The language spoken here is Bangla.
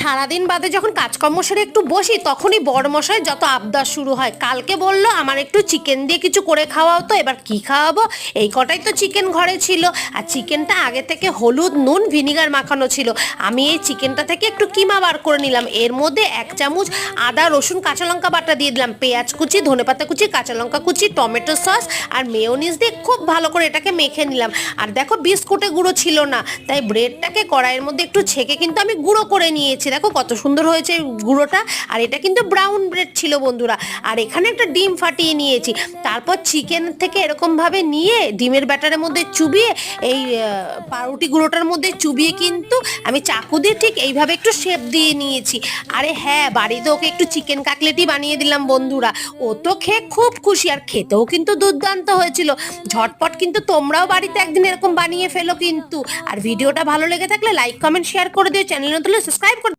সারাদিন বাদে যখন কাজকর্ম সেরে একটু বসি তখনই বড়মশাই যত আবদার শুরু হয়। কালকে বলল আমার একটু চিকেন দিয়ে কিছু করে খাওয়াও, তো এবার কি খাওয়াবো, এই কটাই তো চিকেন ঘরে ছিল। আর চিকেনটা আগে থেকে হলুদ নুন ভিনিগার মাখানো ছিল। আমি এই চিকেনটা থেকে একটু কিমা বার করে নিলাম, এর মধ্যে 1 চামচ আদা রসুন কাঁচা লঙ্কা বাটা দিয়ে দিলাম, পেঁয়াজ কুচি ধনেপাতা কুচি কাঁচা লঙ্কা কুচি টমেটো সস আর মেয়োনিজ দিয়ে খুব ভালো করে এটাকে মেখে নিলাম। আর দেখো বিস্কুটে গুঁড়ো ছিল না, তাই ব্রেডটাকে কড়াইয়ের মধ্যে একটু ছেঁকে কিন্তু আমি গুঁড়ো করে নিয়েছি। দেখো কত সুন্দর হয়েছে গুঁড়োটা। আর এটা কিন্তু ব্রাউন ব্রেড ছিল বন্ধুরা। আর এখানে একটা ডিম ফাটিয়ে নিয়েছি। তারপর চিকেন থেকে এরকমভাবে নিয়ে ডিমের ব্যাটারের মধ্যে চুবিয়ে এই পাউরুটি গুঁড়োটার মধ্যে চুবিয়ে কিন্তু আমি চাকু দিয়ে ঠিক এইভাবে একটু শেপ দিয়ে নিয়েছি। আরে হ্যাঁ, বাড়িতে ওকে একটু চিকেন কাটলেটই বানিয়ে দিলাম বন্ধুরা। ও তো খেয়ে খুব খুশি, আর খেতেও কিন্তু দুর্দান্ত হয়েছিল। ঝটপট কিন্তু তোমরাও বাড়িতে একদিন এরকম বানিয়ে ফেলো কিন্তু। আর ভিডিওটা ভালো লেগে থাকলে লাইক কমেন্ট শেয়ার করে দিও, চ্যানেল নতুন হলে সাবস্ক্রাইব করে